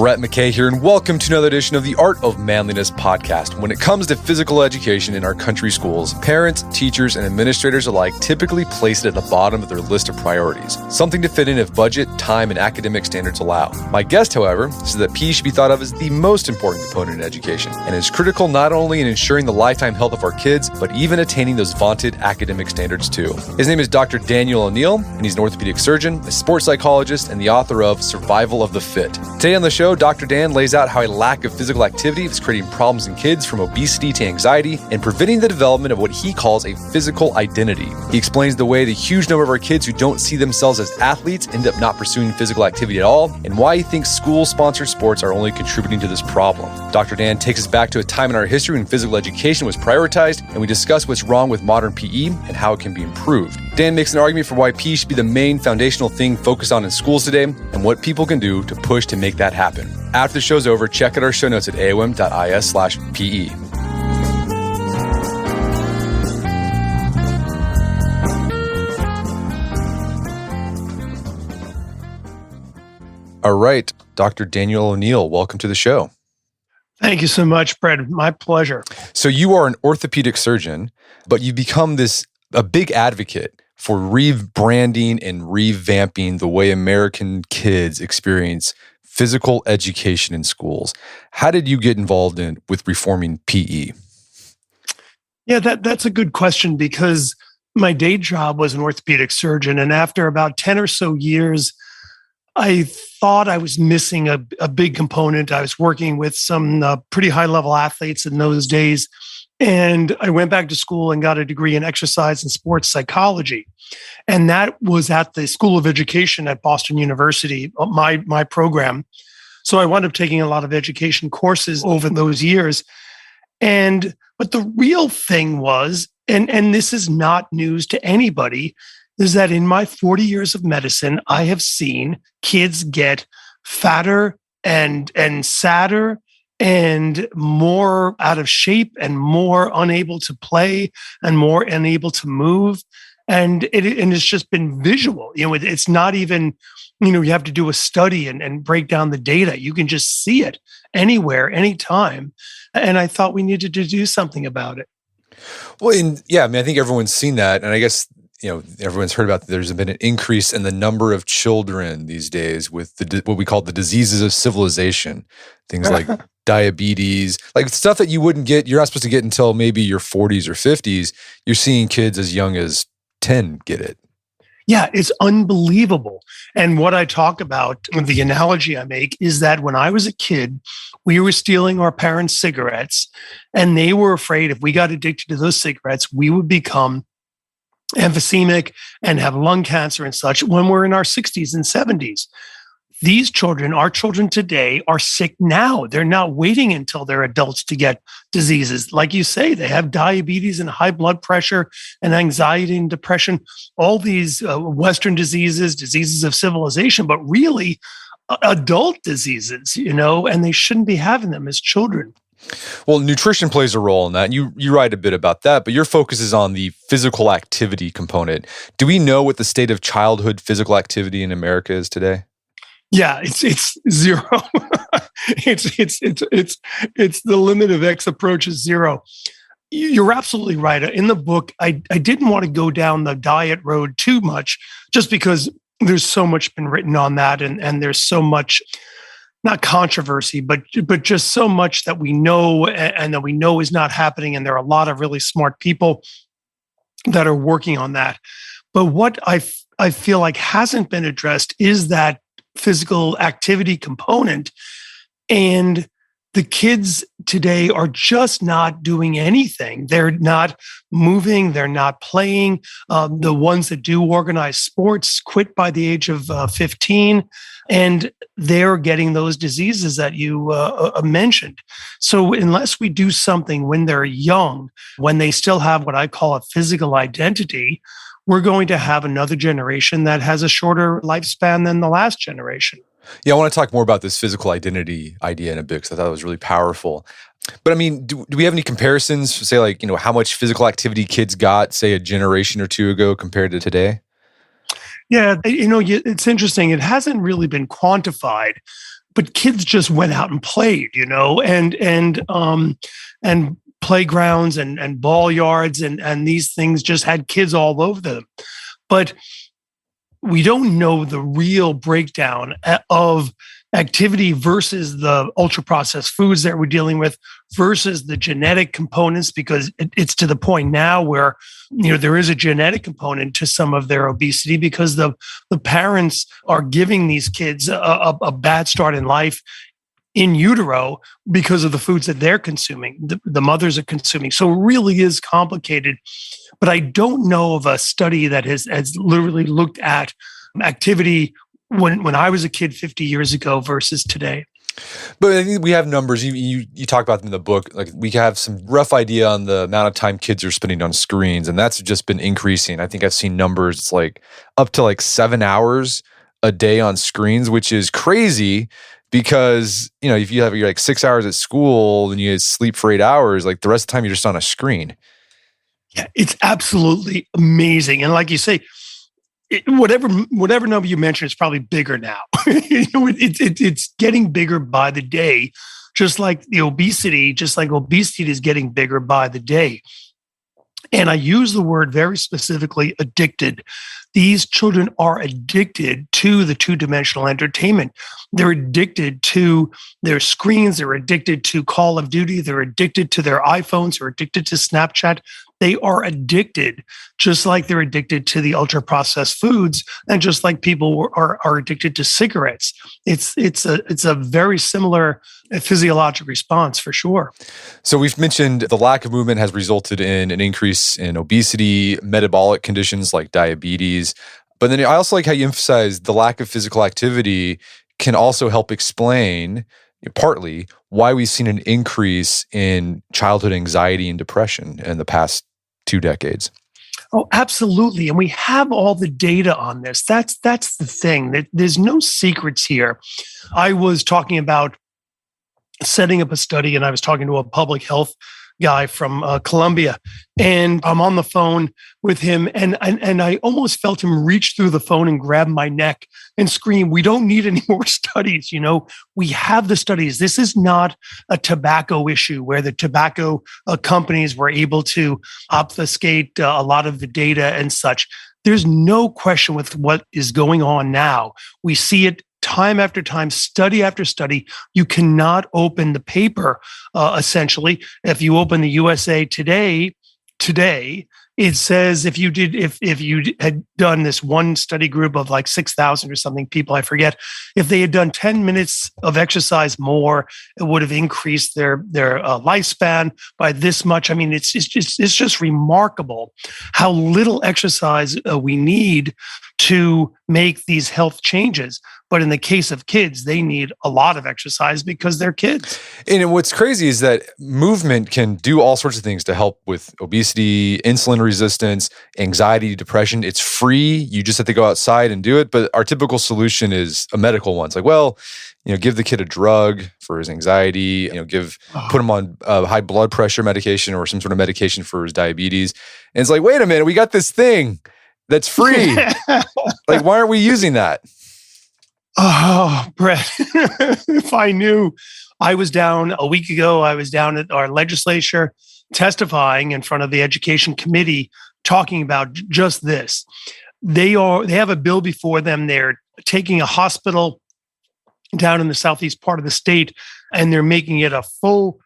Brett McKay here, and welcome to another edition of the Art of Manliness podcast. When it comes to physical education in our country schools, parents, teachers, and administrators alike typically place it at the bottom of their list of priorities, something to fit in if budget, time, and academic standards allow. My guest, however, says that PE should be thought of as the most important component in education, and is critical not only in ensuring the lifetime health of our kids, but even attaining those vaunted academic standards too. His name is Dr. Daniel O'Neill, and he's an orthopedic surgeon, a sports psychologist, and the author of Survival of the Fit. Today on the show, Dr. Dan lays out how a lack of physical activity is creating problems in kids, from obesity to anxiety, and preventing the development of what he calls a physical identity. He explains the way the huge number of our kids who don't see themselves as athletes end up not pursuing physical activity at all, and why he thinks school-sponsored sports are only contributing to this problem. Dr. Dan takes us back to a time in our history when physical education was prioritized, and we discuss what's wrong with modern PE and how it can be improved. Dan makes an argument for why PE should be the main foundational thing focused on in schools today, and what people can do to push to make that happen. After the show's over, check out our show notes at aom.is/PE. All right, Dr. Daniel O'Neill, welcome to the show. Thank you so much, Brett. My pleasure. So you are an orthopedic surgeon, but you've become a big advocate for rebranding and revamping the way American kids experience physical education in schools. How did you get involved with reforming PE? Yeah, that's a good question, because my day job was an orthopedic surgeon. And after about 10 or so years, I thought I was missing a big component. I was working with some pretty high-level athletes in those days. And I went back to school and got a degree in exercise and sports psychology. And that was at the School of Education at Boston University, my program. So I wound up taking a lot of education courses over those years. But the real thing was, and this is not news to anybody, is that in my 40 years of medicine, I have seen kids get fatter and sadder and more out of shape and more unable to play and more unable to move. And it's just been visual. It's not even, you have to do a study and break down the data. You can just see it anywhere, anytime. And I thought we needed to do something about it. Well, I think everyone's seen that. And I guess, everyone's heard about there's been an increase in the number of children these days with what we call the diseases of civilization. Things like diabetes, like stuff that you're not supposed to get until maybe your 40s or 50s. You're seeing kids as young as 10 get it. Yeah, it's unbelievable. And what I talk about, the analogy I make, is that when I was a kid, we were stealing our parents' cigarettes, and they were afraid if we got addicted to those cigarettes, we would become emphysemic and have lung cancer and such when we're in our 60s and 70s. These children, our children today, are sick now. They're not waiting until they're adults to get diseases. Like you say, they have diabetes and high blood pressure and anxiety and depression, all these Western diseases of civilization, but really adult diseases, and they shouldn't be having them as children. Well, nutrition plays a role in that. You write a bit about that, but your focus is on the physical activity component. Do we know what the state of childhood physical activity in America is today? Yeah, it's zero. it's the limit of X approach is zero. You're absolutely right. In the book, I didn't want to go down the diet road too much, just because there's so much been written on that, and there's so much, not controversy, but just so much that we know and that we know is not happening. And there are a lot of really smart people that are working on that. But what I feel like hasn't been addressed is that physical activity component. And the kids today are just not doing anything. They're not moving. They're not playing. The ones that do organized sports quit by the age of 15. And they're getting those diseases that you mentioned. So unless we do something when they're young, when they still have what I call a physical identity, we're going to have another generation that has a shorter lifespan than the last generation. Yeah, I want to talk more about this physical identity idea in a bit, because I thought it was really powerful. But I mean, do we have any comparisons, say like, how much physical activity kids got, say, a generation or two ago compared to today? Yeah, it's interesting. It hasn't really been quantified, but kids just went out and played, and playgrounds and ball yards and these things just had kids all over them. But we don't know the real breakdown of activity versus the ultra processed foods that we're dealing with versus the genetic components, because it's to the point now where there is a genetic component to some of their obesity because the parents are giving these kids a bad start in life in utero because of the foods that they're consuming, the mothers are consuming. So it really is complicated. But I don't know of a study that has literally looked at activity when I was a kid 50 years ago versus today. But I think we have numbers. You talk about them in the book. Like, we have some rough idea on the amount of time kids are spending on screens, and that's just been increasing. I think I've seen numbers. It's like up to like 7 hours a day on screens, which is crazy. Because, if you have your like 6 hours at school and you sleep for 8 hours, like the rest of the time you're just on a screen. Yeah, it's absolutely amazing. And like you say, whatever number you mentioned is probably bigger now. It's getting bigger by the day, just like obesity is getting bigger by the day. And I use the word very specifically, addicted. These children are addicted to the two-dimensional entertainment. They're addicted to their screens. They're addicted to Call of Duty. They're addicted to their iPhones. They're addicted to Snapchat. They are addicted, just like they're addicted to the ultra-processed foods, and just like people are addicted to cigarettes. It's a very similar physiologic response for sure. So we've mentioned the lack of movement has resulted in an increase in obesity, metabolic conditions like diabetes. But then I also like how you emphasize the lack of physical activity can also help explain partly why we've seen an increase in childhood anxiety and depression in the past 2 decades. Oh, absolutely. And we have all the data on this. That's the thing. There's no secrets here. I was talking about setting up a study, and I was talking to a public health guy from Colombia, and I'm on the phone with him, and I almost felt him reach through the phone and grab my neck and scream, "We don't need any more studies. We have the studies. This is not a tobacco issue where the tobacco companies were able to obfuscate a lot of the data and such. There's no question with what is going on now. We see it time after time, study after study. You cannot open the paper, essentially. If you open the USA Today, it says if you had done this one study group of like 6,000 or something people, I forget, if they had done 10 minutes of exercise more, it would have increased their lifespan by this much. I mean, it's just remarkable how little exercise we need to make these health changes. But in the case of kids, they need a lot of exercise because they're kids. And what's crazy is that movement can do all sorts of things to help with obesity, insulin resistance, anxiety, depression. It's free. You just have to go outside and do it. But our typical solution is a medical one. It's like, well, give the kid a drug for his anxiety, put him on high blood pressure medication or some sort of medication for his diabetes. And it's like, wait a minute, we got this thing that's free. Like, why aren't we using that? Oh, Brett, if I knew. I was down a week ago. I was down at our legislature testifying in front of the education committee talking about just this. They have a bill before them. They're taking a hospital down in the southeast part of the state, and they're making it a full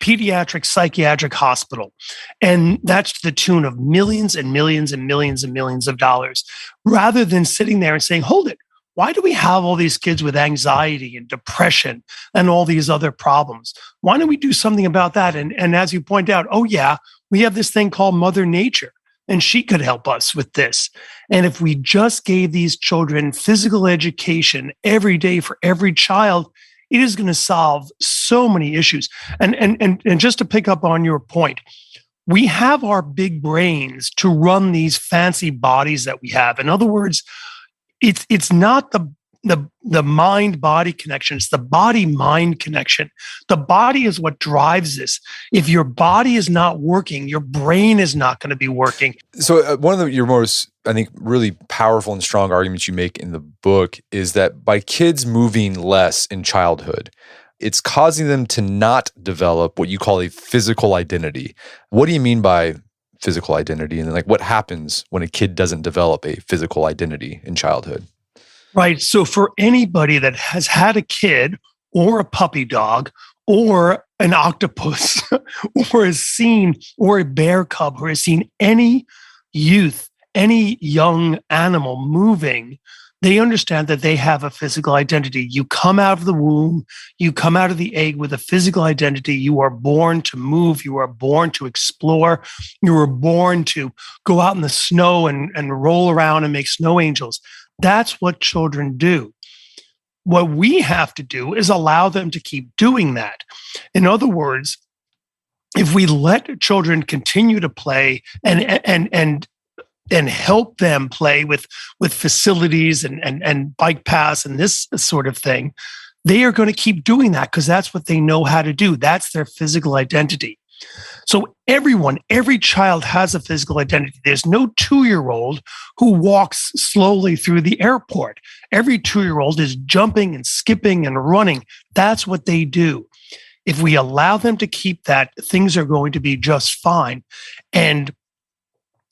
pediatric psychiatric hospital. And that's to the tune of millions and millions and millions and millions of dollars, rather than sitting there and saying, hold it. Why do we have all these kids with anxiety and depression and all these other problems? Why don't we do something about that? And as you point out, oh yeah, we have this thing called Mother Nature, and she could help us with this. And if we just gave these children physical education every day for every child, it is going to solve so many issues. And just to pick up on your point, we have our big brains to run these fancy bodies that we have. In other words, it's not the the mind-body connection. It's the body-mind connection. The body is what drives this. If your body is not working, your brain is not going to be working. So one of your most, I think, really powerful and strong arguments you make in the book is that by kids moving less in childhood, it's causing them to not develop what you call a physical identity. What do you mean by physical identity? And then, like, what happens when a kid doesn't develop a physical identity in childhood? Right. So for anybody that has had a kid or a puppy dog or an octopus or has seen, or a bear cub, or has seen any youth, any young animal moving, they understand that they have a physical identity. You come out of the womb, you come out of the egg with a physical identity. You are born to move. You are born to explore. You were born to go out in the snow and roll around and make snow angels. That's what children do. What we have to do is allow them to keep doing that. In other words, if we let children continue to play and help them play with facilities and bike paths and this sort of thing, they are going to keep doing that because that's what they know how to do. That's their physical identity. So every child has a physical identity. There's no 2-year-old who walks slowly through the airport. Every 2-year-old is jumping and skipping and running. That's what they do. If we allow them to keep that, things are going to be just fine. And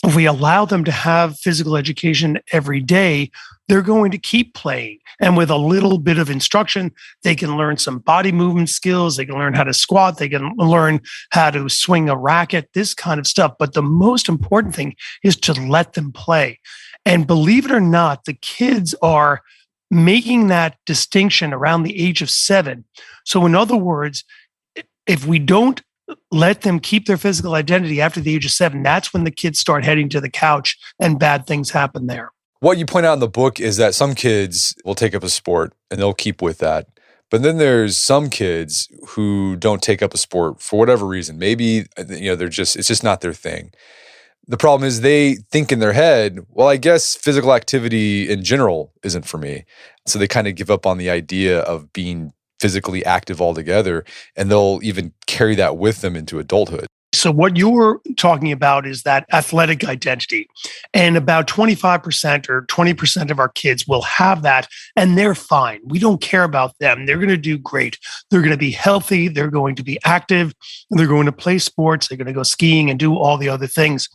if we allow them to have physical education every day, they're going to keep playing. And with a little bit of instruction, they can learn some body movement skills. They can learn how to squat. They can learn how to swing a racket, this kind of stuff. But the most important thing is to let them play. And believe it or not, the kids are making that distinction around the age of 7. So in other words, if we don't let them keep their physical identity after the age of 7, that's when the kids start heading to the couch and bad things happen there. What you point out in the book is that some kids will take up a sport and they'll keep with that. But then there's some kids who don't take up a sport for whatever reason. Maybe, it's just not their thing. The problem is they think in their head, well, I guess physical activity in general isn't for me. So they kind of give up on the idea of being physically active altogether, and they'll even carry that with them into adulthood. So what you're talking about is that athletic identity. And about 25% or 20% of our kids will have that, and they're fine. We don't care about them. They're going to do great. They're going to be healthy. They're going to be active. They're going to play sports. They're going to go skiing and do all the other things.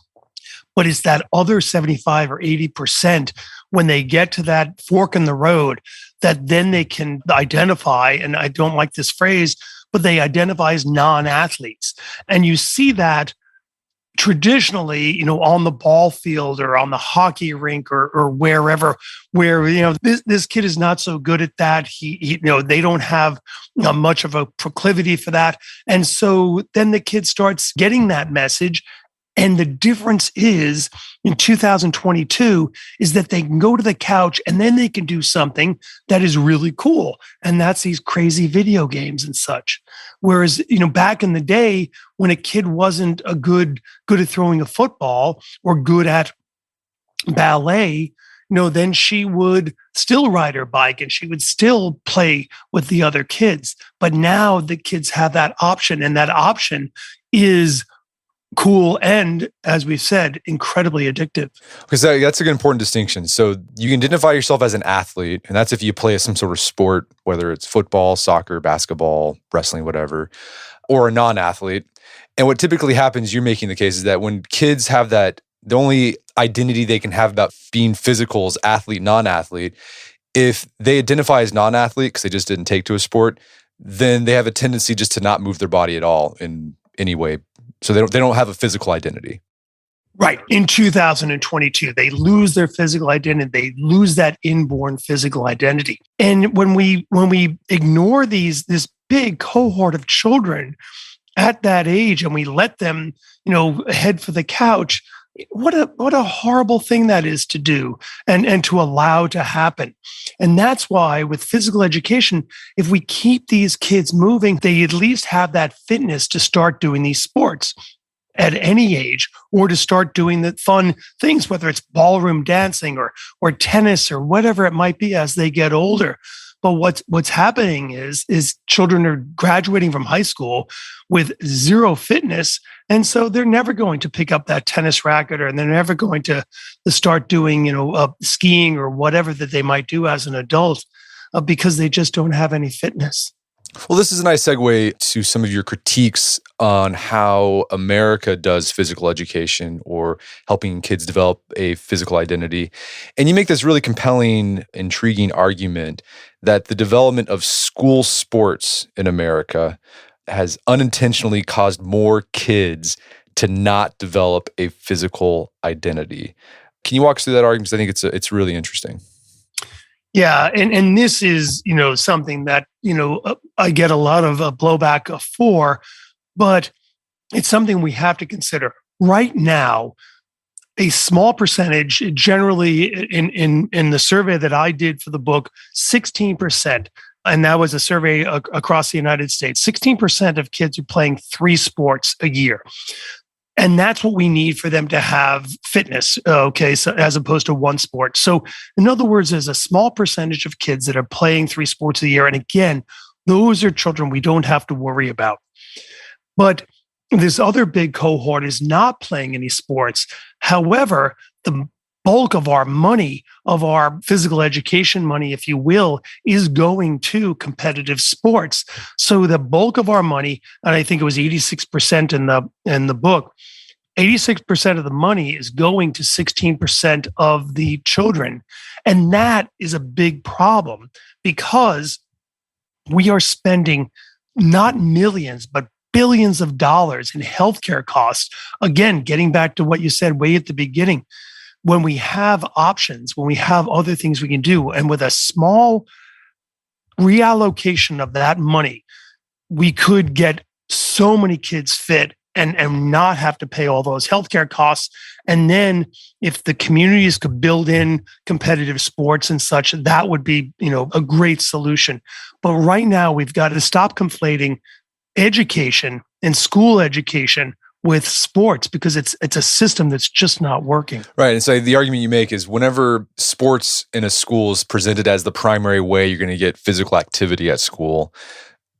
But it's that other 75 or 80% when they get to that fork in the road that then they can identify, and I don't like this phrase, but they identify as non-athletes. And you see that traditionally, on the ball field or on the hockey rink or wherever, where, this kid is not so good at that. They don't have much of a proclivity for that. And so then the kid starts getting that message. And the difference is in 2022 is that they can go to the couch and then they can do something that is really cool. And that's these crazy video games and such. Whereas, back in the day when a kid wasn't good at throwing a football or good at ballet, then she would still ride her bike and she would still play with the other kids. But now the kids have that option, and that option is cool and, as we've said, incredibly addictive. Because that's an important distinction. So you can identify yourself as an athlete, and that's if you play some sort of sport, whether it's football, soccer, basketball, wrestling, whatever, or a non-athlete. And what typically happens, you're making the case, is that when kids have that, the only identity they can have about being physical is athlete, non-athlete. If they identify as non-athlete because they just didn't take to a sport, then they have a tendency just to not move their body at all in any way. So they don't have a physical identity. Right. In 2022, they lose their physical identity. They lose that inborn physical identity. And when we ignore this big cohort of children at that age and we let them, head for the couch, what a horrible thing that is to do and to allow to happen. And that's why with physical education, if we keep these kids moving, they at least have that fitness to start doing these sports. at any age, or to start doing the fun things, whether it's ballroom dancing or tennis or whatever it might be as they get older. But what's happening is children are graduating from high school with zero fitness, and so they're never going to pick up that tennis racket, or they're never going to start doing skiing or whatever that they might do as an adult, because they just don't have any fitness. Well, this is a nice segue to some of your critiques on how America does physical education or helping kids develop a physical identity. And you make this really compelling, intriguing argument that the development of school sports in America has unintentionally caused more kids to not develop a physical identity. Can you walk us through that argument? Because I think it's really interesting. Yeah, and this is something that I get a lot of blowback for, but it's something we have to consider. Right now, a small percentage, generally in the survey that I did for the book, 16%, and that was a survey across the United States, 16% of kids are playing 3 sports a year. And that's what we need for them to have fitness, okay, so as opposed to 1 sport. So in other words, there's a small percentage of kids that are playing 3 sports a year. And again, those are children we don't have to worry about. But this other big cohort is not playing any sports. However, the bulk of our money, of our physical education money, if you will, is going to competitive sports. So the bulk of our money, and I think it was 86% in the book, 86% of the money is going to 16% of the children. And that is a big problem, because we are spending not millions, but billions of dollars in healthcare costs. Again, getting back to what you said way at the beginning, when we have options, when we have other things we can do, and with a small reallocation of that money, we could get so many kids fit and not have to pay all those healthcare costs. And then if the communities could build in competitive sports and such, that would be, a great solution. But right now we've got to stop conflating education and school education with sports, because it's a system that's just not working. Right. And so the argument you make is whenever sports in a school is presented as the primary way you're going to get physical activity at school,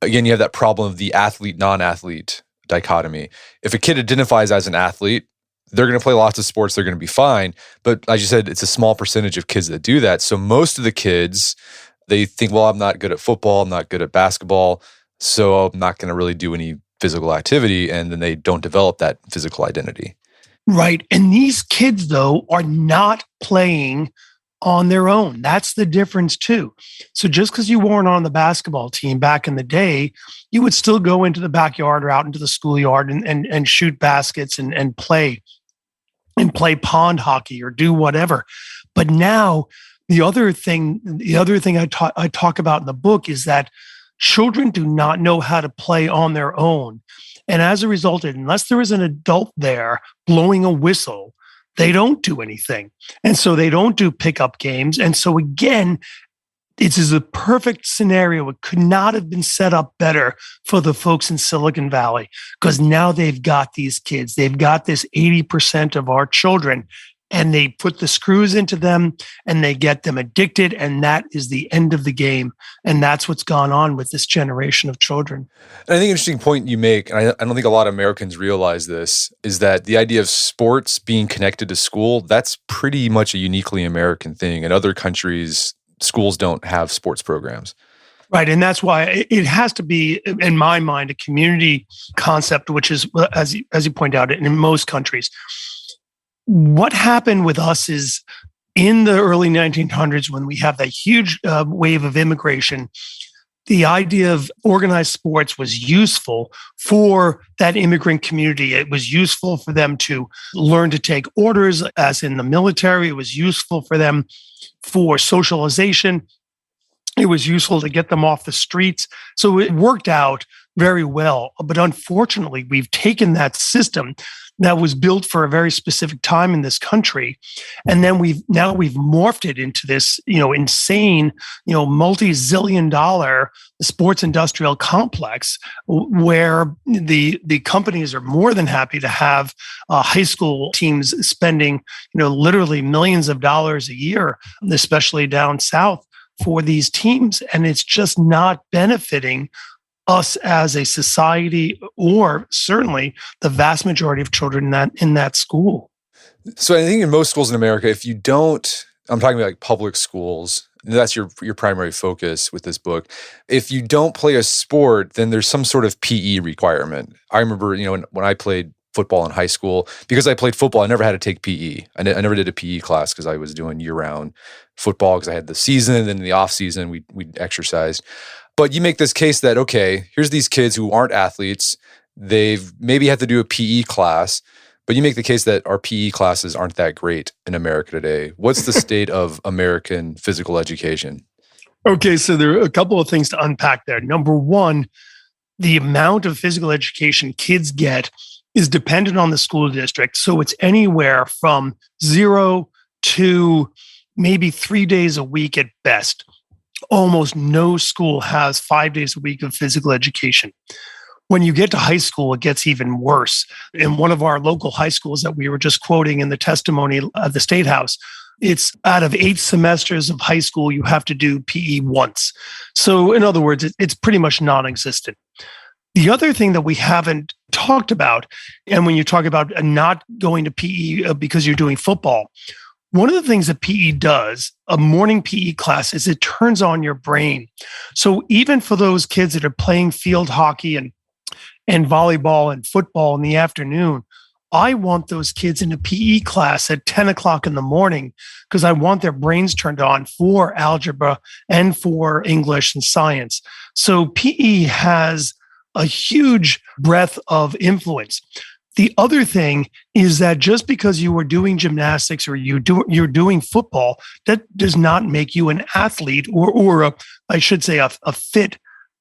again, you have that problem of the athlete, non-athlete dichotomy. If a kid identifies as an athlete, they're going to play lots of sports, they're going to be fine. But as you said, it's a small percentage of kids that do that. So most of the kids, they think, well, I'm not good at football, I'm not good at basketball, so I'm not going to really do any physical activity, and then they don't develop that physical identity. Right. And these kids, though, are not playing on their own. That's the difference, too. So just because you weren't on the basketball team back in the day, you would still go into the backyard or out into the schoolyard and shoot baskets and play pond hockey or do whatever. But now the other thing I talk about in the book is that children do not know how to play on their own. And as a result, unless there is an adult there blowing a whistle, they don't do anything. And so they don't do pickup games. And so again, it is a perfect scenario. It could not have been set up better for the folks in Silicon Valley, because now they've got these kids. They've got this 80% of our children, and they put the screws into them and they get them addicted. And that is the end of the game. And that's what's gone on with this generation of children. And I think an interesting point you make, and I don't think a lot of Americans realize this, is that the idea of sports being connected to school, that's pretty much a uniquely American thing. In other countries, schools don't have sports programs. Right. And that's why it has to be, in my mind, a community concept, which is, as you point out, in most countries. What happened with us is in the early 1900s, when we have that huge wave of immigration, the idea of organized sports was useful for that immigrant community. It was useful for them to learn to take orders, as in the military. It was useful for them for socialization. It was useful to get them off the streets. So it worked out very well. But unfortunately, we've taken that system that was built for a very specific time in this country. And then we've morphed it into this, insane, multi-zillion dollar sports industrial complex where the companies are more than happy to have high school teams spending, literally millions of dollars a year, especially down south, for these teams. And it's just not benefiting us as a society, or certainly the vast majority of children in that school. So I think in most schools in America, if you don't, I'm talking about like public schools, that's your primary focus with this book. If you don't play a sport, then there's some sort of PE requirement. I remember, when I played football in high school, because I played football, I never had to take PE. I never did a PE class because I was doing year-round football because I had the season, and then in the off season we exercised. But you make this case that, okay, here's these kids who aren't athletes. They've maybe have to do a PE class, but you make the case that our PE classes aren't that great in America today. What's the state of American physical education? Okay, so there are a couple of things to unpack there. Number one, the amount of physical education kids get is dependent on the school district. So it's anywhere from 0 to maybe 3 days a week at best. Almost no school has 5 days a week of physical education. When you get to high school, it gets even worse. In one of our local high schools that we were just quoting in the testimony of the State House, it's out of 8 semesters of high school, you have to do PE once. So in other words, it's pretty much non-existent. The other thing that we haven't talked about, and when you talk about not going to PE because you're doing football, one of the things that PE does, a morning PE class, is it turns on your brain. So even for those kids that are playing field hockey and volleyball and football in the afternoon, I want those kids in a PE class at 10 o'clock in the morning because I want their brains turned on for algebra and for English and science. So PE has a huge breadth of influence. The other thing is that just because you are doing gymnastics or you're doing football, that does not make you an athlete or I should say a fit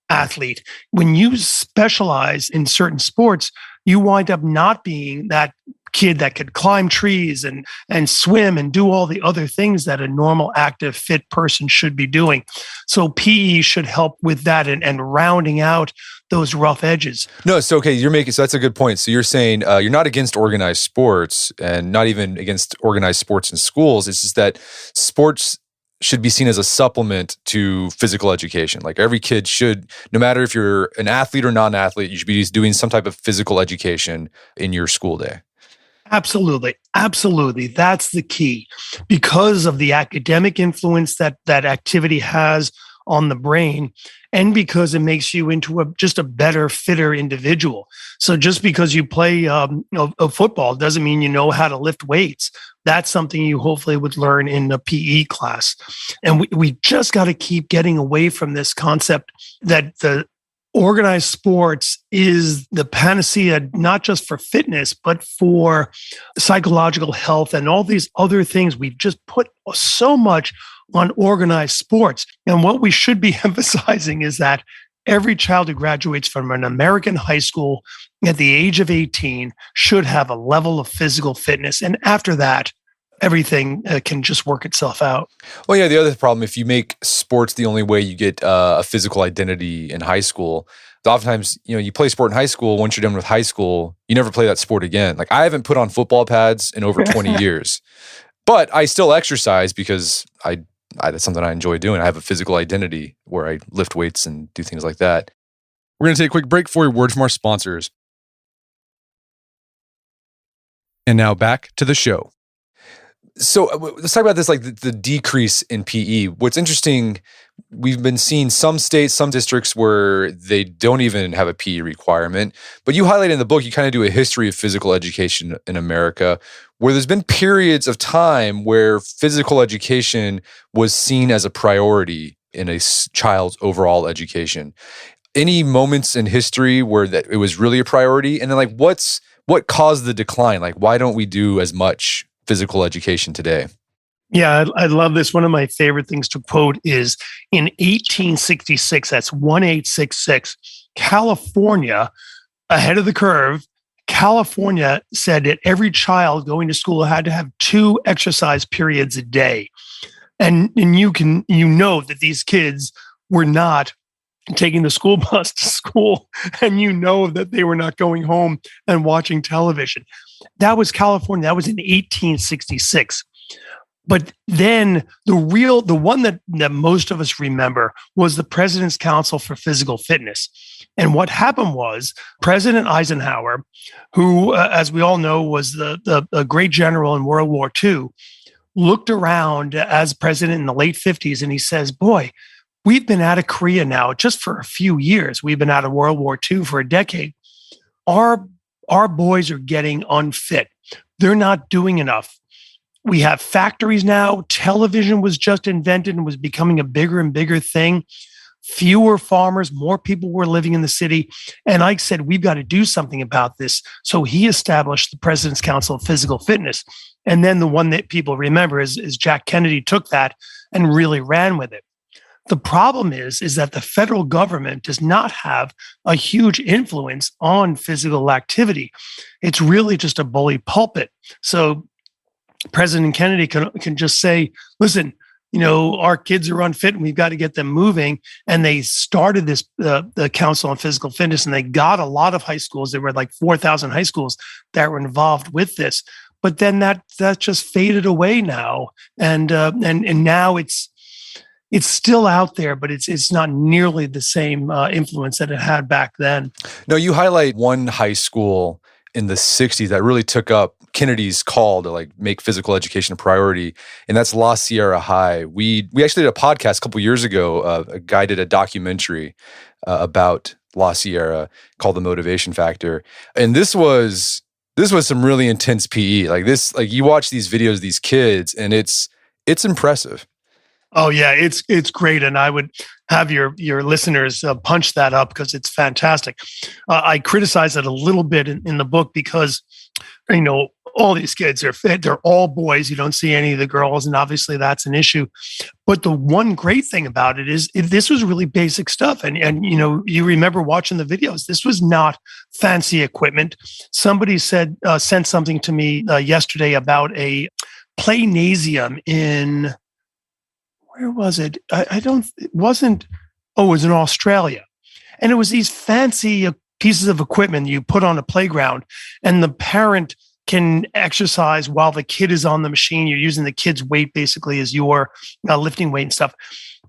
athlete. When you specialize in certain sports, you wind up not being that kid that could climb trees and swim and do all the other things that a normal, active, fit person should be doing. So PE should help with that and rounding out those rough edges. No, so okay, so that's a good point. So you're saying you're not against organized sports and not even against organized sports in schools. It's just that sports should be seen as a supplement to physical education. Like every kid should, no matter if you're an athlete or non-athlete, you should be doing some type of physical education in your school day. Absolutely. Absolutely. That's the key. Because of the academic influence that activity has on the brain, and because it makes you into just a better, fitter individual. So just because you play a football doesn't mean you know how to lift weights. That's something you hopefully would learn in a PE class. And we just got to keep getting away from this concept that the organized sports is the panacea, not just for fitness, but for psychological health and all these other things. We've just put so much on organized sports. And what we should be emphasizing is that every child who graduates from an American high school at the age of 18 should have a level of physical fitness. And after that, everything can just work itself out. Well, yeah, the other problem, if you make sports the only way you get a physical identity in high school, oftentimes, you play sport in high school. Once you're done with high school, you never play that sport again. Like I haven't put on football pads in over 20 years, but I still exercise because that's something I enjoy doing. I have a physical identity where I lift weights and do things like that. We're going to take a quick break for a word from our sponsors. And now back to the show. So let's talk about this, like the decrease in PE. What's interesting, we've been seeing some states, some districts where they don't even have a PE requirement. But you highlight in the book, you kind of do a history of physical education in America, where there's been periods of time where physical education was seen as a priority in a child's overall education. Any moments in history where that it was really a priority? And then like what caused the decline? Like why don't we do as much physical education today? Yeah, I love this. One of my favorite things to quote is in 1866, that's 1866, California, ahead of the curve, California said that every child going to school had to have 2 exercise periods a day. And you know that these kids were not taking the school bus to school, and you know that they were not going home and watching television. That was California. That was in 1866. But then the one that most of us remember was the President's Council for Physical Fitness. And what happened was President Eisenhower, who, as we all know, was the great general in World War II, looked around as president in the late 50s and he says, boy, we've been out of Korea now just for a few years. We've been out of World War II for a decade. Our boys are getting unfit. They're not doing enough. We have factories now. Television was just invented and was becoming a bigger and bigger thing. Fewer farmers, more people were living in the city. And Ike said, we've got to do something about this. So he established the President's Council of Physical Fitness. And then the one that people remember is Jack Kennedy took that and really ran with it. The problem is that the federal government does not have a huge influence on physical activity. It's really just a bully pulpit. So President Kennedy can just say, listen, our kids are unfit and we've got to get them moving. And they started this, the Council on Physical Fitness, and they got a lot of high schools. There were like 4,000 high schools that were involved with this. But then that just faded away now. And now it's still out there, but it's not nearly the same influence that it had back then. No, you highlight one high school in the 60s that really took up Kennedy's call to make physical education a priority, and that's La Sierra High. We actually did a podcast a couple years ago. A guy did a documentary about La Sierra called The Motivation Factor, and this was some really intense PE. You watch these videos of these kids, and it's impressive. Oh yeah, it's great, and I would have your listeners punch that up because it's fantastic. I criticize it a little bit in the book because all these kids are fit. They're all boys. You don't see any of the girls, and obviously that's an issue. But the one great thing about it is this was really basic stuff, and you remember watching the videos. This was not fancy equipment. Somebody sent something to me yesterday about a playnasium in. Where was it? It was in Australia. And it was these fancy pieces of equipment you put on a playground, and the parent can exercise while the kid is on the machine. You're using the kid's weight basically as your lifting weight and stuff.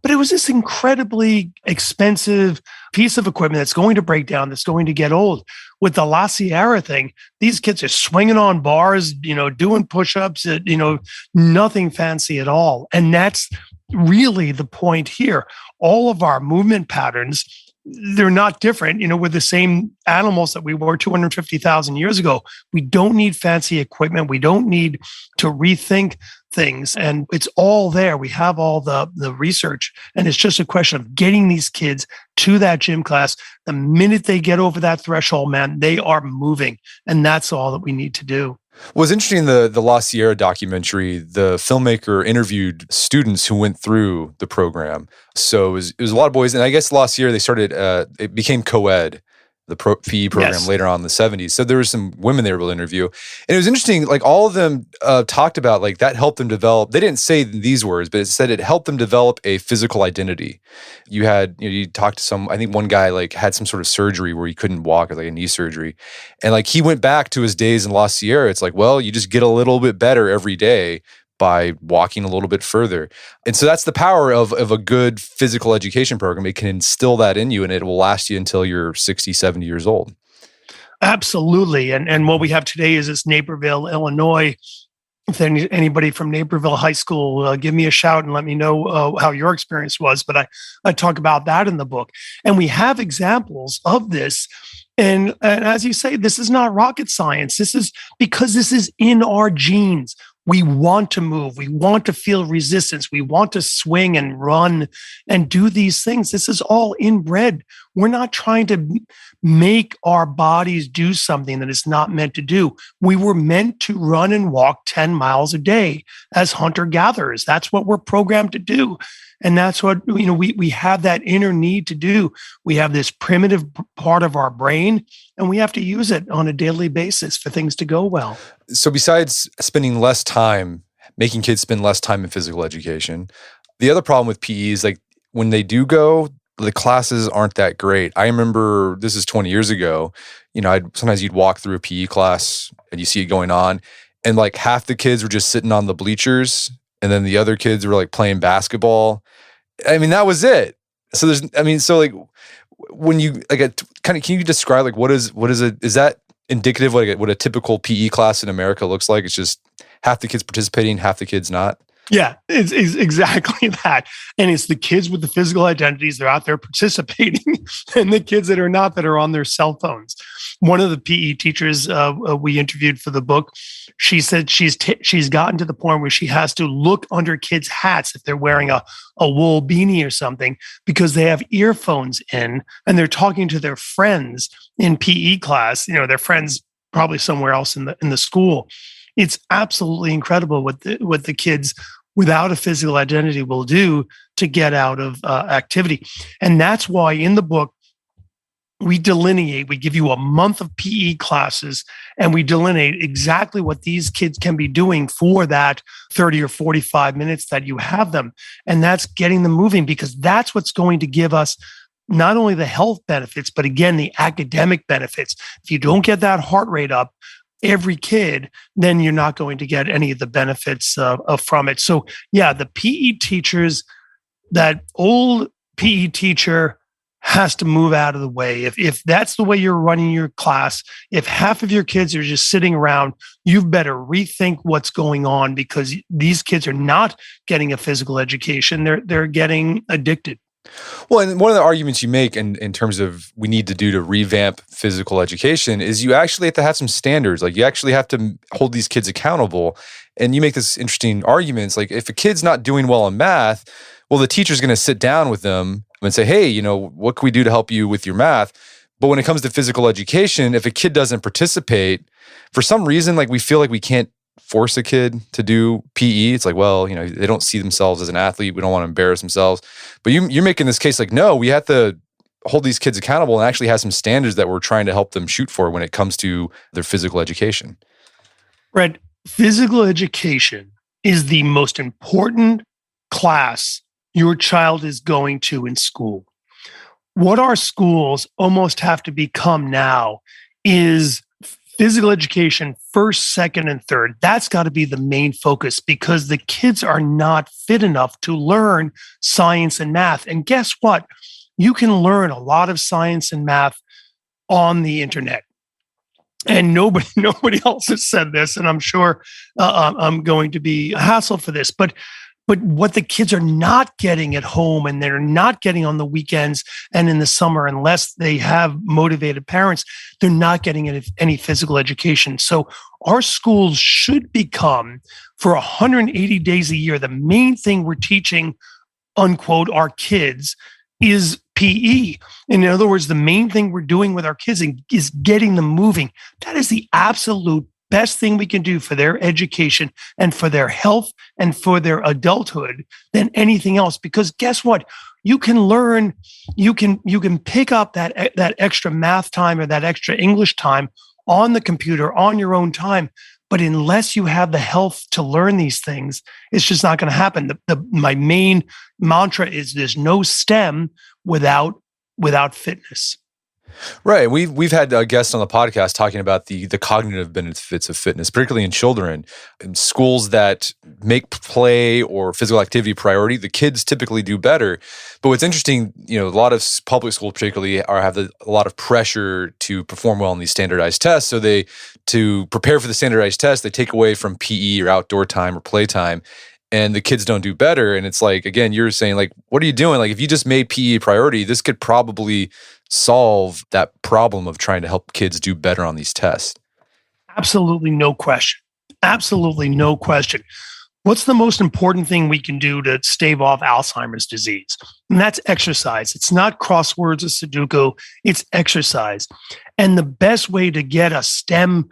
But it was this incredibly expensive piece of equipment that's going to break down, that's going to get old. With the La Sierra thing, these kids are swinging on bars, doing push-ups, nothing fancy at all. And that's really the point here. All of our movement patterns, they're not different. We're the same animals that we were 250,000 years ago. We don't need fancy equipment. We don't need to rethink things. And it's all there. We have all the research. And it's just a question of getting these kids to that gym class. The minute they get over that threshold, man, they are moving. And that's all that we need to do. Well, it's interesting, the La Sierra documentary, the filmmaker interviewed students who went through the program. So it was a lot of boys. And I guess La Sierra, they started, it became co-ed, the PE program Yes. later on in the 70s. So there were some women they were able to interview. And it was interesting, all of them talked about that helped them develop, they didn't say these words, but it said it helped them develop a physical identity. You talked to I think one guy had some sort of surgery where he couldn't walk, a knee surgery. And he went back to his days in La Sierra. It's you just get a little bit better every day by walking a little bit further. And so that's the power of a good physical education program. It can instill that in you, and it will last you until you're 60, 70 years old. Absolutely. And what we have today is this Naperville, Illinois. If anybody from Naperville High School, give me a shout and let me know how your experience was. But I talk about that in the book. And we have examples of this. And as you say, this is not rocket science. This is because this is in our genes. We want to move. We want to feel resistance. We want to swing and run and do these things. This is all inbred. We're not trying to make our bodies do something that it's not meant to do. We were meant to run and walk 10 miles a day as hunter-gatherers. That's what we're programmed to do. And that's what, we have that inner need to do. We have this primitive part of our brain and we have to use it on a daily basis for things to go well. So besides spending less time, making kids spend less time in physical education, the other problem with PE is like when they do go, the classes aren't that great. I remember this is 20 years ago, sometimes you'd walk through a PE class and you see it going on, and like half the kids were just sitting on the bleachers and then the other kids were like playing basketball. I mean, that was it. So like when you can you describe like what is that indicative of like what a typical PE class in America looks like? It's just half the kids participating, half the kids not. Yeah, it's exactly that. And it's the kids with the physical identities, they're out there participating, and the kids that are not, that are on their cell phones. One of the PE teachers we interviewed for the book, she said she's gotten to the point where she has to look under kids' hats if they're wearing a wool beanie or something, because they have earphones in and they're talking to their friends in PE class, their friends probably somewhere else in the school. It's absolutely incredible what the kids without a physical identity will do to get out of activity. And that's why in the book, we delineate, we give you a month of PE classes, and we delineate exactly what these kids can be doing for that 30 or 45 minutes that you have them. And that's getting them moving, because that's what's going to give us not only the health benefits, but again, the academic benefits. If you don't get that heart rate up, every kid, then you're not going to get any of the benefits from it. So yeah, the PE teachers, that old PE teacher has to move out of the way. If that's the way you're running your class, if half of your kids are just sitting around, you've better rethink what's going on, because these kids are not getting a physical education. They're getting addicted. Well, and one of the arguments you make in terms of we need to do to revamp physical education is you actually have to have some standards. Like you actually have to hold these kids accountable. And you make this interesting arguments. Like if a kid's not doing well in math, well, the teacher's going to sit down with them and say, hey, what can we do to help you with your math? But when it comes to physical education, if a kid doesn't participate, for some reason, like we feel like we can't force a kid to do PE. It's like, well, they don't see themselves as an athlete. We don't want to embarrass themselves. But you're making this case like, no, we have to hold these kids accountable and actually have some standards that we're trying to help them shoot for when it comes to their physical education. Brett, physical education is the most important class your child is going to in school. What our schools almost have to become now is physical education first, second, and third. That's got to be the main focus, because the kids are not fit enough to learn science and math. And guess what? You can learn a lot of science and math on the internet. And nobody else has said this, and I'm sure I'm going to be hassled for this, but what the kids are not getting at home, and they're not getting on the weekends and in the summer, unless they have motivated parents, they're not getting any physical education. So our schools should become, for 180 days a year, the main thing we're teaching, unquote, our kids is PE. In other words, the main thing we're doing with our kids is getting them moving. That is the absolute best thing we can do for their education and for their health and for their adulthood than anything else. Because guess what? You can learn, you can pick up that extra math time or that extra English time on the computer on your own time. But unless you have the health to learn these things, it's just not going to happen. My main mantra is there's no STEM without fitness. Right. We've had guests on the podcast talking about the cognitive benefits of fitness, particularly in children. In schools that make play or physical activity priority, the kids typically do better. But what's interesting, a lot of public schools particularly have a lot of pressure to perform well in these standardized tests. So to prepare for the standardized test, they take away from PE or outdoor time or playtime, and the kids don't do better. And it's like, again, you're saying like, what are you doing? Like if you just made PE a priority, this could probably solve that problem of trying to help kids do better on these tests. Absolutely no question. Absolutely no question. What's the most important thing we can do to stave off Alzheimer's disease? And that's exercise. It's not crosswords or Sudoku, it's exercise. And the best way to get a STEM,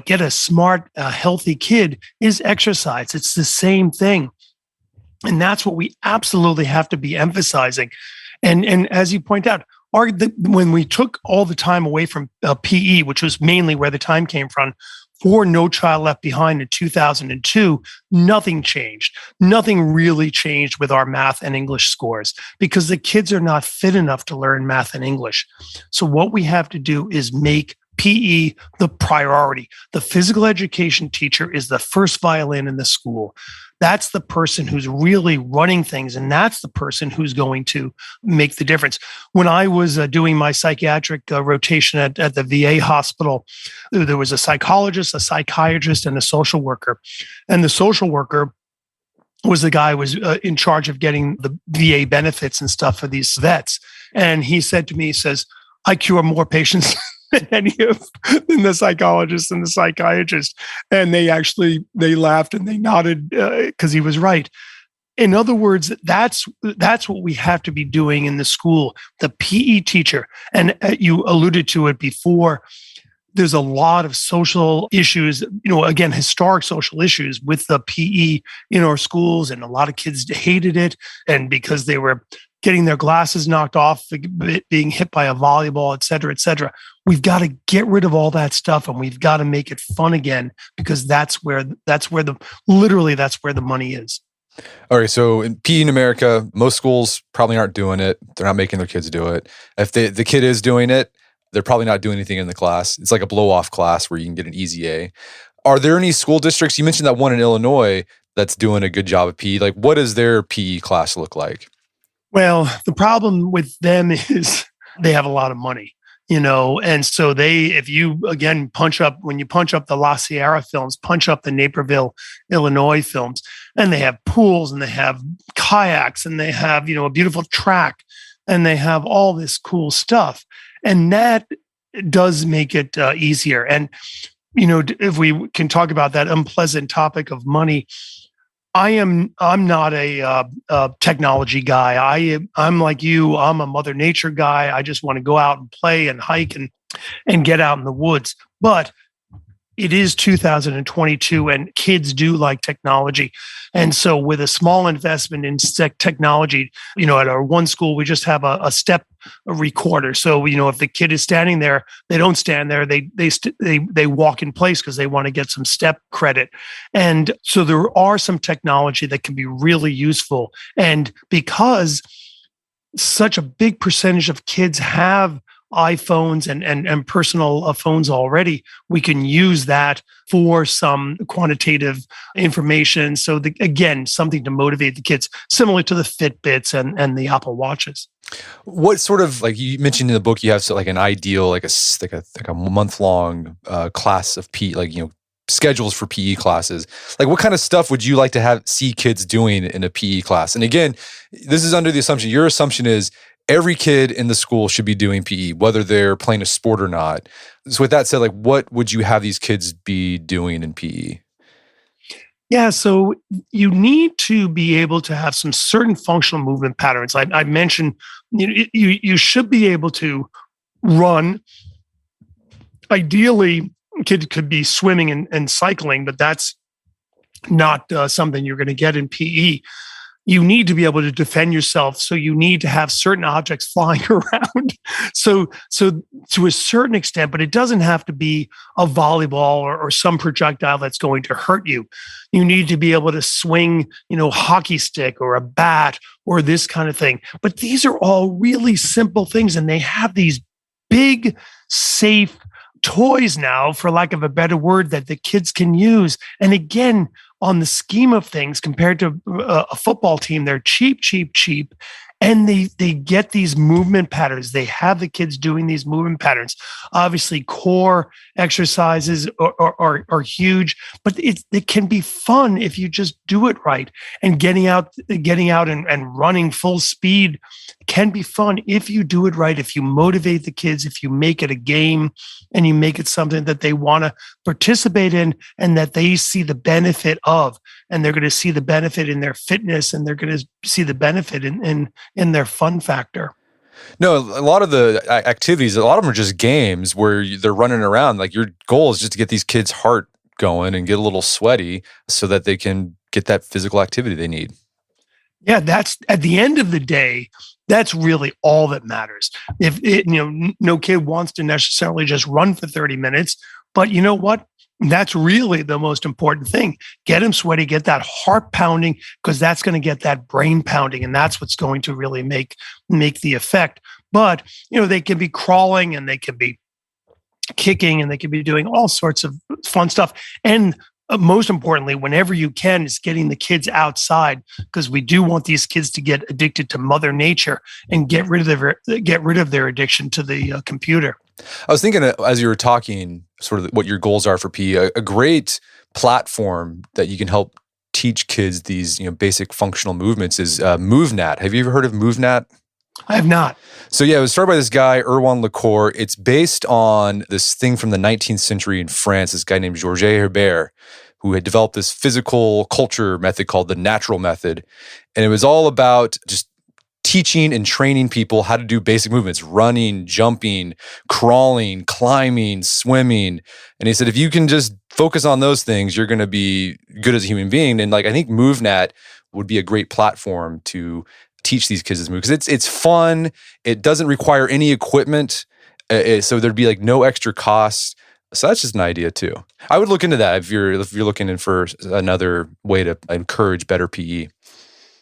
get a smart, healthy kid is exercise. It's the same thing. And that's what we absolutely have to be emphasizing. And as you point out, when we took all the time away from PE, which was mainly where the time came from, for No Child Left Behind in 2002, nothing changed. Nothing really changed with our math and English scores because the kids are not fit enough to learn math and English. So what we have to do is make PE the priority. The physical education teacher is the first violin in the school. That's the person who's really running things, and that's the person who's going to make the difference. When I was doing my psychiatric rotation at the VA hospital, there was a psychologist, a psychiatrist, and a social worker. And the social worker was the guy who was in charge of getting the VA benefits and stuff for these vets. And he said to me, he says, I cure more patients than the psychologist and the psychiatrist. And they laughed and they nodded because he was right. In other words, that's what we have to be doing in the school. The PE teacher, and you alluded to it before, there's a lot of social issues, again, historic social issues with the PE in our schools, and a lot of kids hated it. And because they were getting their glasses knocked off, being hit by a volleyball, et cetera, et cetera. We've got to get rid of all that stuff, and we've got to make it fun again, because that's where the money is. All right. So in PE in America, most schools probably aren't doing it. They're not making their kids do it. If the kid is doing it, they're probably not doing anything in the class. It's like a blow-off class where you can get an easy A. Are there any school districts? You mentioned that one in Illinois that's doing a good job of PE. Like, what does their PE class look like? Well, the problem with them is they have a lot of money, and so if you, again, when you punch up the La Sierra films, punch up the Naperville, Illinois films, and they have pools and they have kayaks and they have, a beautiful track and they have all this cool stuff. And that does make it easier. And, if we can talk about that unpleasant topic of money, I'm not a technology guy. I'm like you. I'm a Mother Nature guy. I just want to go out and play and hike and get out in the woods. But it is 2022, and kids do like technology. And so with a small investment in technology, at our one school, we just have a step recorder. So, if the kid is standing there, they don't stand there. They walk in place because they want to get some step credit. And so there are some technology that can be really useful. And because such a big percentage of kids have iPhones and personal phones already, we can use that for some quantitative information. So again, something to motivate the kids, similar to the Fitbits and the Apple Watches. What sort of, like you mentioned in the book, you have like an ideal, like a month-long class of PE, schedules for PE classes. Like, what kind of stuff would you like to see kids doing in a PE class? And again, this is under the assumption, your assumption is every kid in the school should be doing PE, whether they're playing a sport or not. So with that said, like, what would you have these kids be doing in PE? Yeah, so you need to be able to have some certain functional movement patterns. I mentioned you should be able to run. Ideally, a kid could be swimming and cycling, but that's not something you're going to get in PE. You need to be able to defend yourself. So you need to have certain objects flying around. So to a certain extent, but it doesn't have to be a volleyball or some projectile that's going to hurt you. You need to be able to swing, hockey stick or a bat or this kind of thing. But these are all really simple things, and they have these big, safe toys now, for lack of a better word, that the kids can use. And again, on the scheme of things, compared to a football team, they're cheap. And they get these movement patterns. They have the kids doing these movement patterns. Obviously, core exercises are huge, but it can be fun if you just do it right. And getting out and running full speed can be fun if you do it right, if you motivate the kids, if you make it a game and you make it something that they want to participate in and that they see the benefit of. And they're going to see the benefit in their fitness, and they're going to see the benefit in their fun factor. No, a lot of the activities, a lot of them are just games where they're running around. Like, your goal is just to get these kids' heart going and get a little sweaty so that they can get that physical activity they need. Yeah, that's at the end of the day, that's really all that matters. If no kid wants to necessarily just run for 30 minutes, but you know what? That's really the most important thing. Get him sweaty, get that heart pounding, because that's going to get that brain pounding, and that's what's going to really make the effect. But they can be crawling and they can be kicking and they can be doing all sorts of fun stuff. And most importantly, whenever you can, is getting the kids outside, because we do want these kids to get addicted to Mother Nature and get rid of their addiction to the computer. I was thinking as you were talking, sort of what your goals are for PE. A great platform that you can help teach kids these basic functional movements is MoveNat. Have you ever heard of MoveNat? I have not. So yeah, it was started by this guy, Erwan Lecour. It's based on this thing from the 19th century in France, this guy named Georges Herbert, who had developed this physical culture method called the natural method. And it was all about just teaching and training people how to do basic movements: running, jumping, crawling, climbing, swimming. And he said, if you can just focus on those things, you're going to be good as a human being. And I think MoveNat would be a great platform to teach these kids this move, because it's fun. It doesn't require any equipment. So there'd be no extra cost. So that's just an idea too. I would look into that if you're looking in for another way to encourage better PE.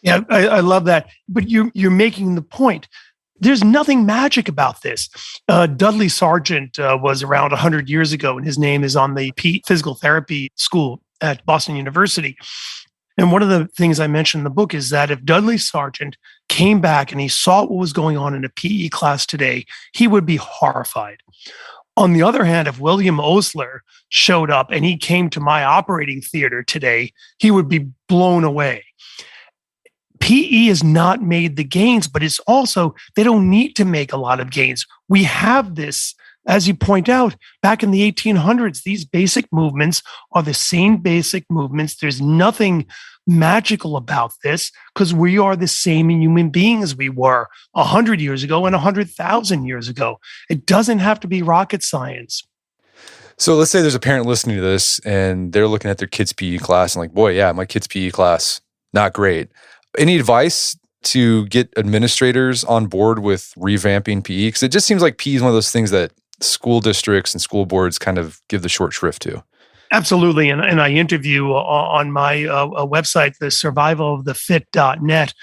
Yeah, I love that. But you're making the point. There's nothing magic about this. Dudley Sargent was around 100 years ago, and his name is on the physical therapy school at Boston University. And one of the things I mentioned in the book is that if Dudley Sargent came back and he saw what was going on in a PE class today, he would be horrified. On the other hand, if William Osler showed up and he came to my operating theater today, he would be blown away. PE has not made the gains, but it's also, they don't need to make a lot of gains. We have this, as you point out, back in the 1800s, these basic movements are the same basic movements. There's nothing magical about this, because we are the same human beings we were 100 years ago and 100,000 years ago. It doesn't have to be rocket science. So let's say there's a parent listening to this and they're looking at their kid's PE class and boy, yeah, my kid's PE class, not great. Any advice to get administrators on board with revamping PE? Because it just seems like PE is one of those things that school districts and school boards kind of give the short shrift to. Absolutely. And I interview on my website, the survivalofthefit.net,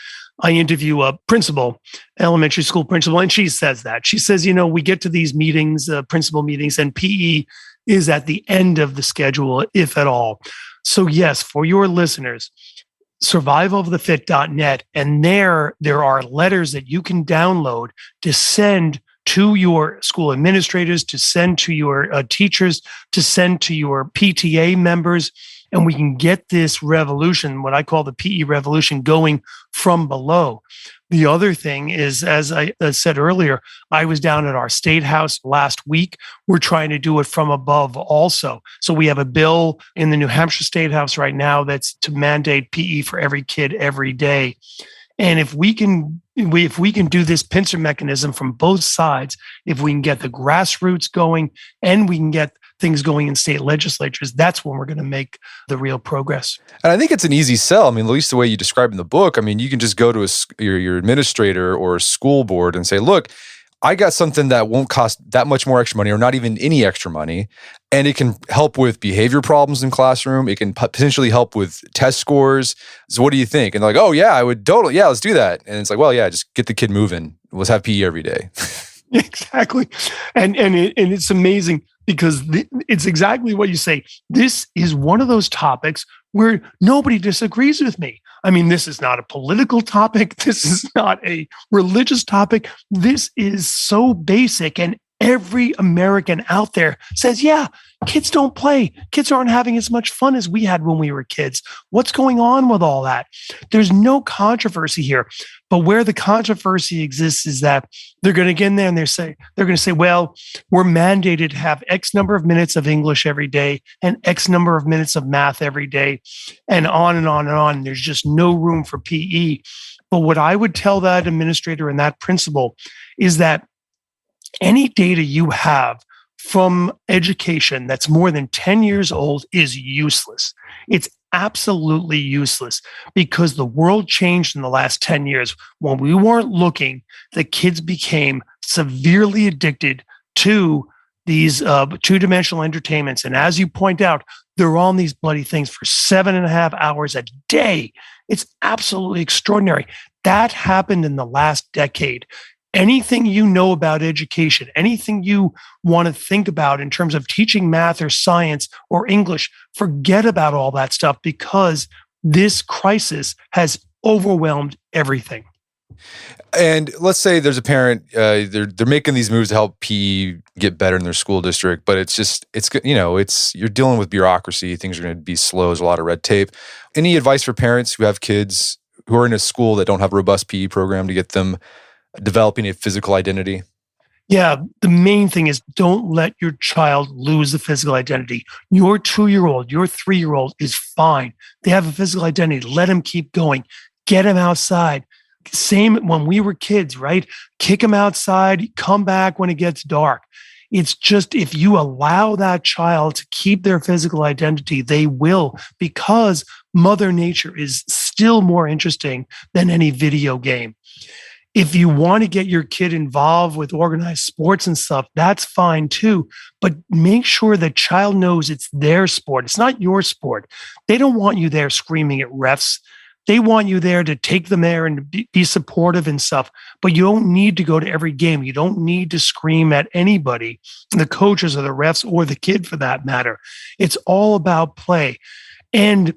I interview a principal, elementary school principal, and she says that. She says, we get to these meetings, principal meetings, and PE is at the end of the schedule, if at all. So yes, for your listeners, survivalofthefit.net, and there are letters that you can download to send to your school administrators, to send to your teachers, to send to your PTA members, and we can get this revolution, what I call the PE revolution, going from below. The other thing is, as I said earlier, I was down at our state house last week. We're trying to do it from above also. So we have a bill in the New Hampshire State House right now that's to mandate PE for every kid every day. And if we can do this pincer mechanism from both sides, if we can get the grassroots going and we can get things going in state legislatures, that's when we're going to make the real progress. And I think it's an easy sell. At least the way you describe in the book, you can just go to your administrator or a school board and say, look, I got something that won't cost that much more extra money or not even any extra money. And it can help with behavior problems in classroom. It can potentially help with test scores. So what do you think? And they're like, oh yeah, I would totally, yeah, let's do that. And it's like, well, yeah, just get the kid moving. Let's have PE every day. Exactly. And it's amazing because it's exactly what you say. This is one of those topics where nobody disagrees with me. This is not a political topic. This is not a religious topic. This is so basic. And every American out there says, yeah, kids don't play. Kids aren't having as much fun as we had when we were kids. What's going on with all that? There's no controversy here. But where the controversy exists is that they're going to get in there and they're going to say, well, we're mandated to have X number of minutes of English every day and X number of minutes of math every day, and on and on and on. There's just no room for PE. But what I would tell that administrator and that principal is that any data you have from education that's more than 10 years old is useless. It's absolutely useless because the world changed in the last 10 years. When we weren't looking, the kids became severely addicted to these two-dimensional entertainments. And as you point out, they're on these bloody things for 7.5 hours a day. It's absolutely extraordinary. That happened in the last decade. Anything you know about education, anything you want to think about in terms of teaching math or science or English, forget about all that stuff because this crisis has overwhelmed everything. And let's say there's a parent, they're making these moves to help PE get better in their school district, but you're dealing with bureaucracy. Things are going to be slow. There's a lot of red tape. Any advice for parents who have kids who are in a school that don't have a robust PE program to get them developing a physical identity? Yeah, the main thing is don't let your child lose the physical identity. Your 2-year-old, your 3-year-old is fine. They have a physical identity. Let them keep going. Get them outside. Same when we were kids, right? Kick them outside, come back when it gets dark. It's just if you allow that child to keep their physical identity, they will, because Mother Nature is still more interesting than any video game. If you want to get your kid involved with organized sports and stuff, that's fine too. But make sure the child knows it's their sport. It's not your sport. They don't want you there screaming at refs. They want you there to take them there and be supportive and stuff. But you don't need to go to every game. You don't need to scream at anybody, the coaches or the refs or the kid for that matter. It's all about play. And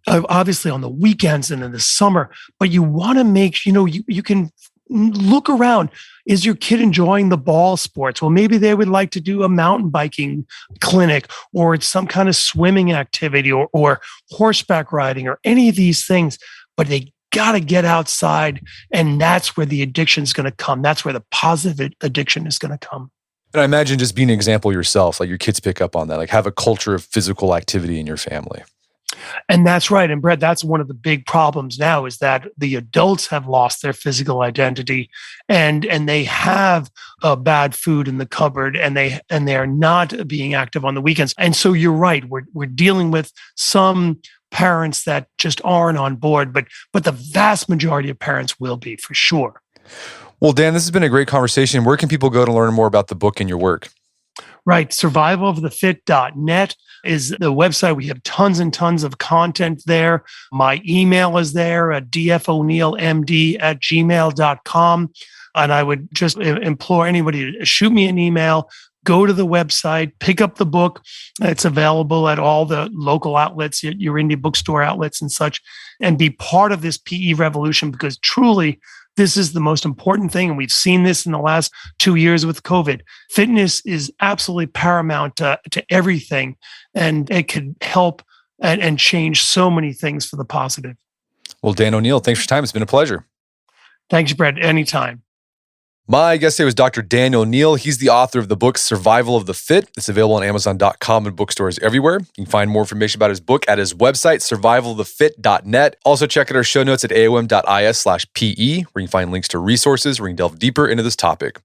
obviously on the weekends and in the summer, but you want to make, you can look around. Is your kid enjoying the ball sports? Well, maybe they would like to do a mountain biking clinic or it's some kind of swimming activity or horseback riding or any of these things, but they got to get outside. And that's where the addiction is going to come. That's where the positive addiction is going to come. And I imagine just being an example yourself, like your kids pick up on that, like have a culture of physical activity in your family. And that's right. And Brett, that's one of the big problems now is that the adults have lost their physical identity and they have bad food in the cupboard and they are not being active on the weekends. And so you're right. We're dealing with some parents that just aren't on board, but the vast majority of parents will be for sure. Well, Dan, this has been a great conversation. Where can people go to learn more about the book and your work? Right. survivalofthefit.net is the website. We have tons and tons of content there. My email is there at dfoneilmd@gmail.com. And I would just implore anybody to shoot me an email, go to the website, pick up the book. It's available at all the local outlets, your indie bookstore outlets and such, and be part of this PE revolution because truly, this is the most important thing. And we've seen this in the last 2 years with COVID. Fitness is absolutely paramount to everything. And it could help and change so many things for the positive. Well, Dan O'Neill, thanks for your time. It's been a pleasure. Thanks, Brett. Anytime. My guest today was Dr. Dan O'Neill. He's the author of the book, Survival of the Fit. It's available on Amazon.com and bookstores everywhere. You can find more information about his book at his website, survivalofthefit.net. Also, check out our show notes at aom.is/PE, where you can find links to resources where you can delve deeper into this topic.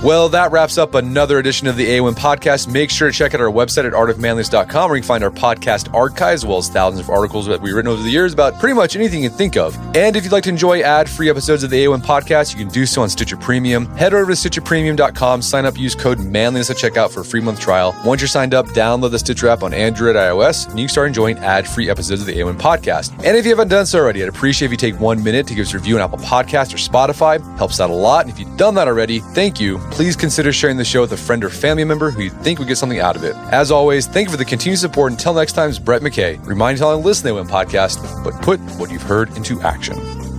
Well, that wraps up another edition of the AOM podcast. Make sure to check out our website at artofmanliness.com where you can find our podcast archives as well as thousands of articles that we've written over the years about pretty much anything you can think of. And if you'd like to enjoy ad-free episodes of the AOM podcast, you can do so on Stitcher Premium. Head over to stitcherpremium.com, sign up, use code manliness at checkout for a free month trial. Once you're signed up, download the Stitcher app on Android or iOS, and you can start enjoying ad-free episodes of the AOM podcast. And if you haven't done so already, I'd appreciate if you take 1 minute to give us a review on Apple Podcasts or Spotify. Helps out a lot. And if you've done that already, thank you. Please consider sharing the show with a friend or family member who you think would get something out of it. As always, thank you for the continued support. Until next time, it's Brett McKay. Remind you to listen to the AOM podcast, but put what you've heard into action.